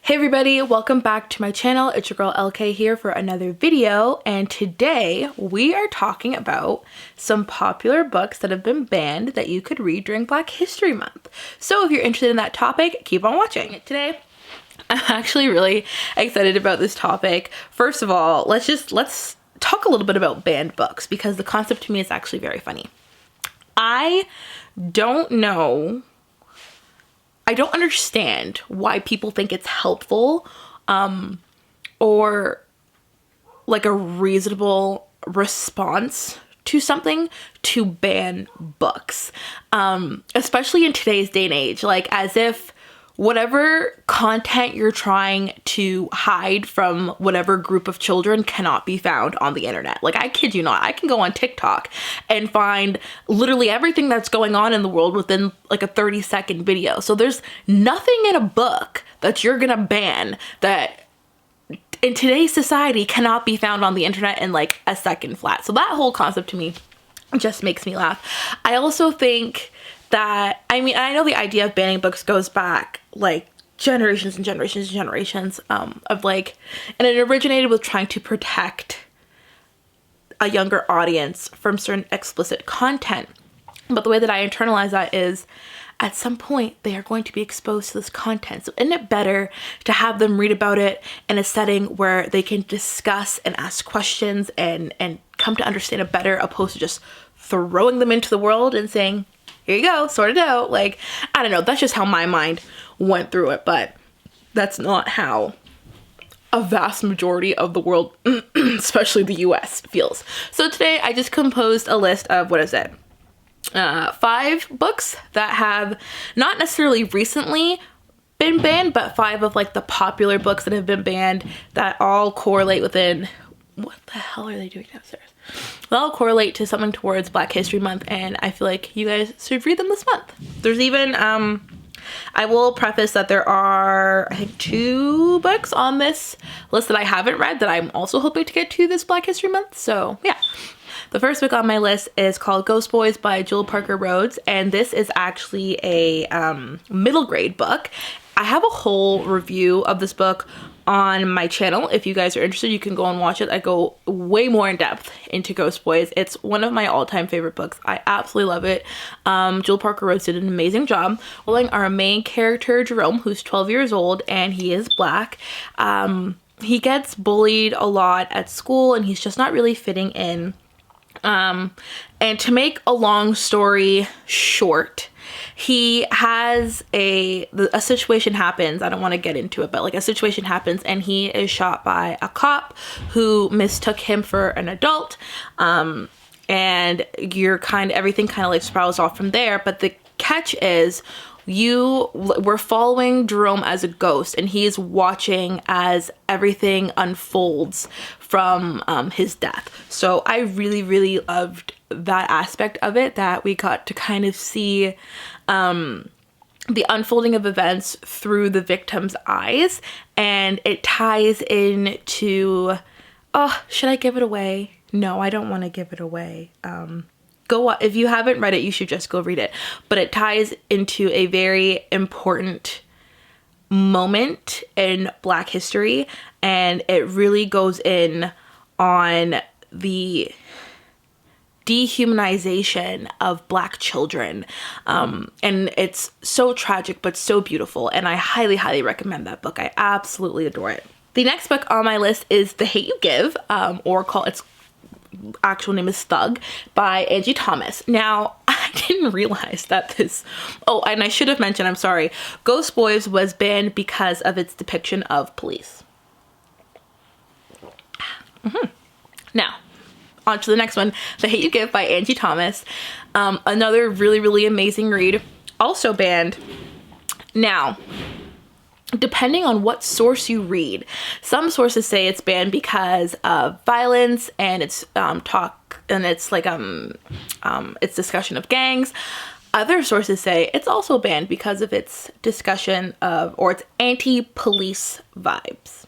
Hey everybody, welcome back to my channel. It's your girl Elle.K here for another video, and today we are talking about some popular books that have been banned that you could read during Black History Month. So if you're interested in that topic, keep on watching. Today I'm actually really excited about this topic. First of all, let's talk a little bit about banned books, because the concept to me is actually very funny. I don't understand why people think it's helpful or like a reasonable response to something to ban books, especially in today's day and age, like as if whatever content you're trying to hide from whatever group of children cannot be found on the internet. Like, I kid you not, I can go on TikTok and find literally everything that's going on in the world within like a 30-second video. So there's nothing in a book that you're gonna ban that in today's society cannot be found on the internet in like a second flat. So that whole concept to me just makes me laugh. I also think that, I mean, I know the idea of banning books goes back like generations and generations and generations of like, and it originated with trying to protect a younger audience from certain explicit content. But the way that I internalize that is, at some point they are going to be exposed to this content. So isn't it better to have them read about it in a setting where they can discuss and ask questions and come to understand it better, opposed to just throwing them into the world and saying, here you go, sort it out. Like, I don't know, that's just how my mind went through it, but that's not how a vast majority of the world, especially the US, feels. So today I just composed a list of, 5 books that have not necessarily recently been banned, but 5 of like the popular books that have been banned that all correlate within, what the hell are they doing downstairs? They all correlate to something towards Black History Month, and I feel like you guys should read them this month. There's even, I will preface that there are, I think, 2 books on this list that I haven't read that I'm also hoping to get to this Black History Month, so yeah. The first book on my list is called Ghost Boys by Julie Parker Rhodes, and this is actually a middle grade book. I have a whole review of this book on my channel. If you guys are interested, you can go and watch it. I go way more in depth into Ghost Boys. It's one of my all-time favorite books. I absolutely love it. Julie Parker Rhodes did an amazing job. Following our main character, Jerome, who's 12 years old, and he is Black. He gets bullied a lot at school, and he's just not really fitting in. And to make a long story short, he has a situation happens. I don't want to get into it, but like a situation happens and he is shot by a cop who mistook him for an adult. And everything kind of like spirals off from there. But the catch is, we're following Jerome as a ghost, and he's watching as everything unfolds from his death. So I really, really loved that aspect of it, that we got to kind of see the unfolding of events through the victim's eyes, and it ties into, should I give it away? No, I don't want to give it away. If you haven't read it, you should just go read it. But it ties into a very important moment in Black history, and it really goes in on the dehumanization of Black children. And it's so tragic, but so beautiful. And I highly, highly recommend that book. I absolutely adore it. The next book on my list is The Hate U Give, its actual name is Thug, by Angie Thomas. Now, I didn't realize that and I should have mentioned, I'm sorry, Ghost Boys was banned because of its depiction of police. Now, on to the next one, The Hate U Give by Angie Thomas. Another really, really amazing read, also banned. Now, depending on what source you read, some sources say it's banned because of violence and it's it's discussion of gangs. Other sources say it's also banned because of its discussion of, or its anti-police vibes.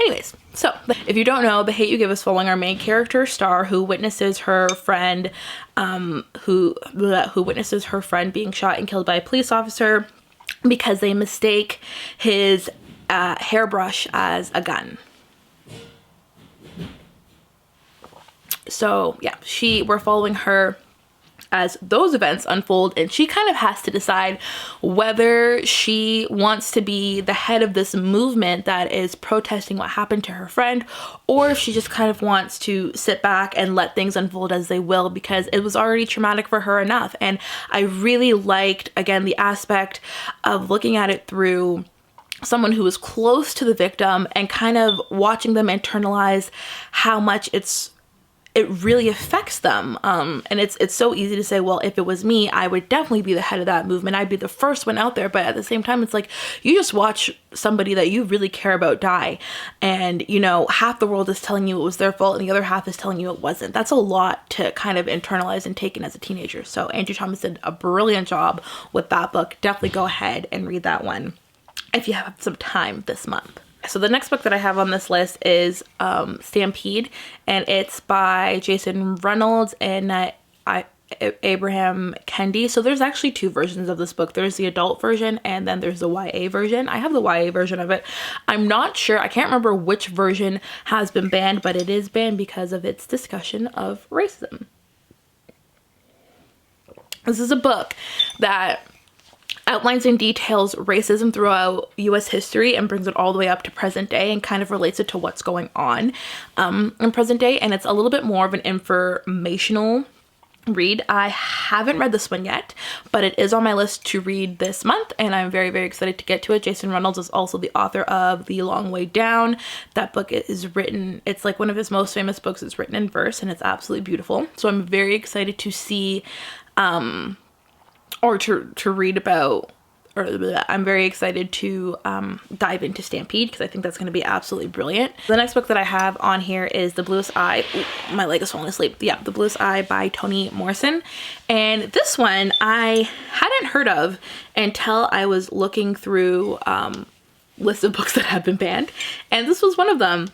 Anyways, so if you don't know, The Hate U Give is following our main character, Star, who witnesses her friend being shot and killed by a police officer. because they mistake his hairbrush as a gun. So yeah, we're following her as those events unfold, and she kind of has to decide whether she wants to be the head of this movement that is protesting what happened to her friend, or if she just kind of wants to sit back and let things unfold as they will, because it was already traumatic for her enough. And I really liked, again, the aspect of looking at it through someone who was close to the victim and kind of watching them internalize how much it really affects them. And it's so easy to say, well, if it was me, I would definitely be the head of that movement. I'd be the first one out there. But at the same time, it's like, you just watch somebody that you really care about die. And, you know, half the world is telling you it was their fault and the other half is telling you it wasn't. That's a lot to kind of internalize and take in as a teenager. So Andrew Thomas did a brilliant job with that book. Definitely go ahead and read that one if you have some time this month. So the next book that I have on this list is Stampede, and it's by Jason Reynolds and Abraham Kendi. So there's actually two versions of this book. There's the adult version and then there's the YA version. I have the YA version of it. I'm not sure, I can't remember which version has been banned, but it is banned because of its discussion of racism. This is a book that outlines and details racism throughout U.S. history and brings it all the way up to present day and kind of relates it to what's going on in present day. And it's a little bit more of an informational read. I haven't read this one yet, but it is on my list to read this month, and I'm very, very excited to get to it. Jason Reynolds is also the author of The Long Way Down. That book is written, it's like one of his most famous books. It's written in verse and it's absolutely beautiful. So I'm very excited to see or to read about, or I'm very excited to dive into Stampede because I think that's going to be absolutely brilliant. The next book that I have on here is The Bluest Eye. Ooh, my leg is falling asleep. Yeah, The Bluest Eye by Toni Morrison. And this one I hadn't heard of until I was looking through lists of books that have been banned. And this was one of them.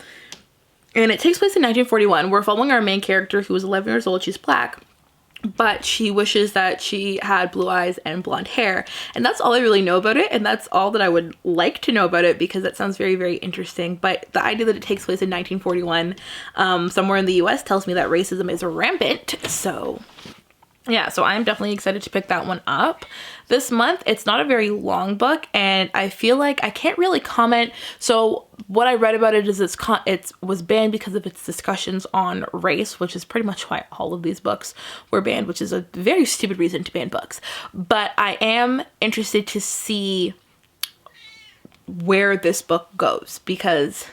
And it takes place in 1941. We're following our main character who is 11 years old. She's Black, but she wishes that she had blue eyes and blonde hair. And that's all I really know about it. And that's all that I would like to know about it because that sounds very, very interesting. But the idea that it takes place in 1941 somewhere in the US tells me that racism is rampant. So yeah, so I'm definitely excited to pick that one up this month. It's not a very long book, and I feel like I can't really comment. So what I read about it is it was banned because of its discussions on race, which is pretty much why all of these books were banned, which is a very stupid reason to ban books. But I am interested to see where this book goes, because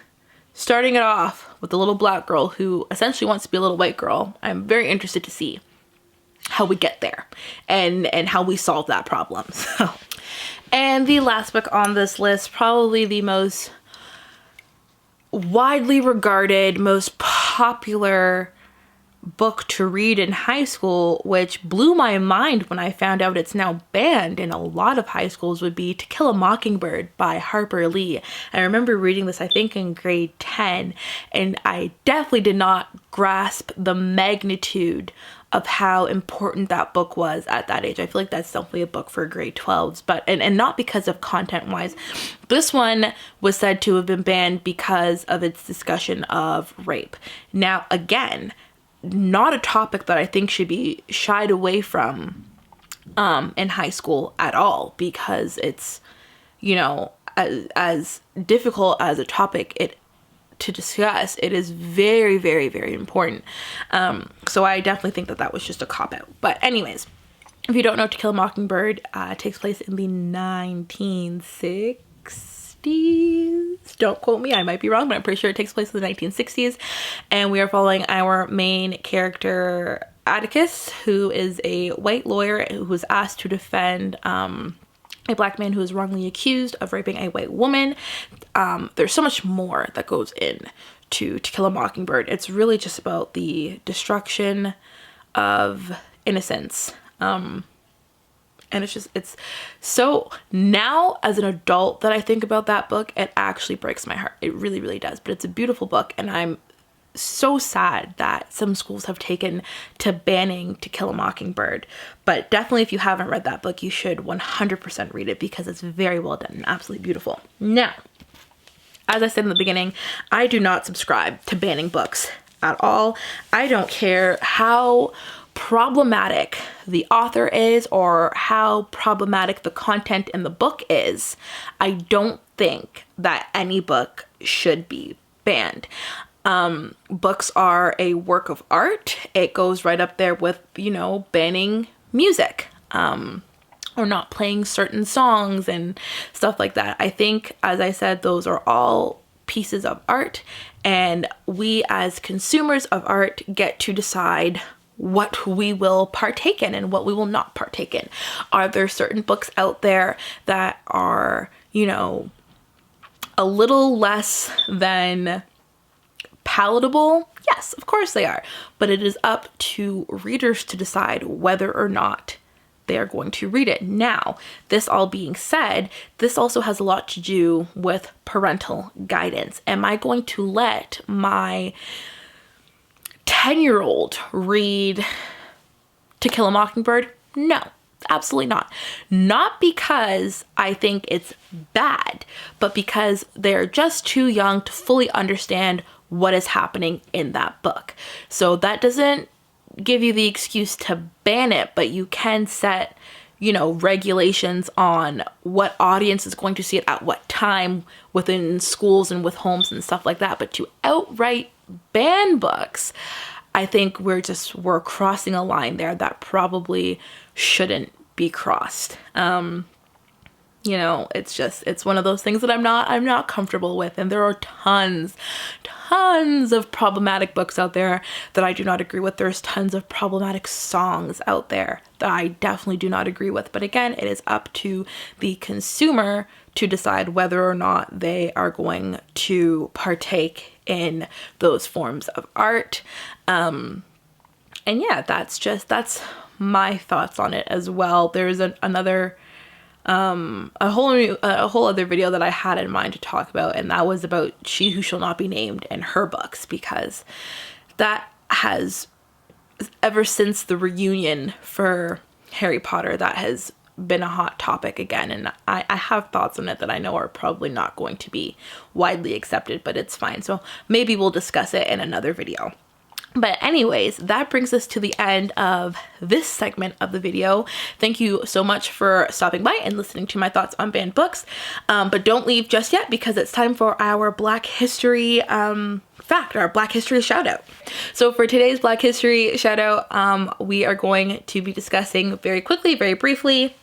starting it off with a little Black girl who essentially wants to be a little white girl, I'm very interested to see how we get there and how we solve that problem. So, and the last book on this list, probably the most widely regarded, most popular book to read in high school, which blew my mind when I found out it's now banned in a lot of high schools, would be To Kill a Mockingbird by Harper Lee. I remember reading this, I think in grade 10, and I definitely did not grasp the magnitude of how important that book was at that age. I feel like that's definitely a book for grade 12s, but and not because of content wise. This one was said to have been banned because of its discussion of rape. Now, again, not a topic that I think should be shied away from in high school at all, because it's, you know, as difficult as a topic to discuss, it is very, very, very important. So I definitely think that was just a cop-out. But anyways, if you don't know, To Kill a Mockingbird takes place in the 1960s. Don't quote me, I might be wrong, but I'm pretty sure it takes place in the 1960s. And we are following our main character, Atticus, who is a white lawyer who was asked to defend a Black man who is wrongly accused of raping a white woman. There's so much more that goes in to Kill a Mockingbird. It's really just about the destruction of innocence. And it's so, now as an adult that I think about that book, it actually breaks my heart. It really, really does. But it's a beautiful book, and I'm so sad that some schools have taken to banning To Kill a Mockingbird. But definitely, if you haven't read that book, you should 100% read it because it's very well done and absolutely beautiful. Now, as I said in the beginning, I do not subscribe to banning books at all. I don't care how problematic the author is or how problematic the content in the book is. I don't think that any book should be banned. Books are a work of art. It goes right up there with, banning music, or not playing certain songs and stuff like that. I think, as I said, those are all pieces of art, and we as consumers of art get to decide what we will partake in and what we will not partake in. Are there certain books out there that are, a little less than palatable? Yes, of course they are. But it is up to readers to decide whether or not they are going to read it. Now, this all being said, this also has a lot to do with parental guidance. Am I going to let my 10-year-old read To Kill a Mockingbird? No, absolutely not. Not because I think it's bad, but because they're just too young to fully understand what is happening in that book. So that doesn't give you the excuse to ban it, but you can set, regulations on what audience is going to see it at what time within schools and with homes and stuff like that. But to outright ban books, I think we're crossing a line there that probably shouldn't be crossed. It's one of those things that I'm not comfortable with. And there are tons of problematic books out there that I do not agree with. There's tons of problematic songs out there that I definitely do not agree with. But again, it is up to the consumer to decide whether or not they are going to partake in those forms of art. And yeah, that's my thoughts on it as well. There's another a whole other video that I had in mind to talk about, and that was about She Who Shall Not Be Named and her books, because that has, ever since the reunion for Harry Potter, that has been a hot topic again, and I have thoughts on it that I know are probably not going to be widely accepted, but it's fine. So maybe we'll discuss it in another video. But anyways, that brings us to the end of this segment of the video. Thank you so much for stopping by and listening to my thoughts on banned books. But don't leave just yet, because it's time for our Black History fact, our Black History shout out. So for today's Black History shout out, we are going to be discussing very briefly,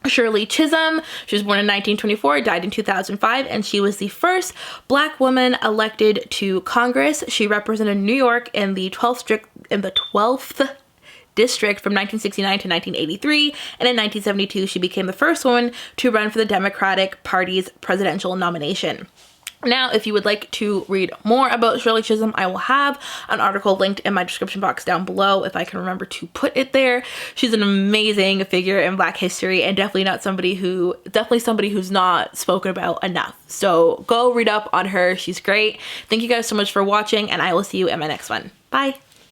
Shirley Chisholm. She was born in 1924, died in 2005, and she was the first Black woman elected to Congress. She represented New York in the 12th district from 1969 to 1983, and in 1972 she became the first woman to run for the Democratic Party's presidential nomination. Now, if you would like to read more about Shirley Chisholm, I will have an article linked in my description box down below if I can remember to put it there. She's an amazing figure in Black history, and definitely somebody who's not spoken about enough. So go read up on her. She's great. Thank you guys so much for watching, and I will see you in my next one. Bye.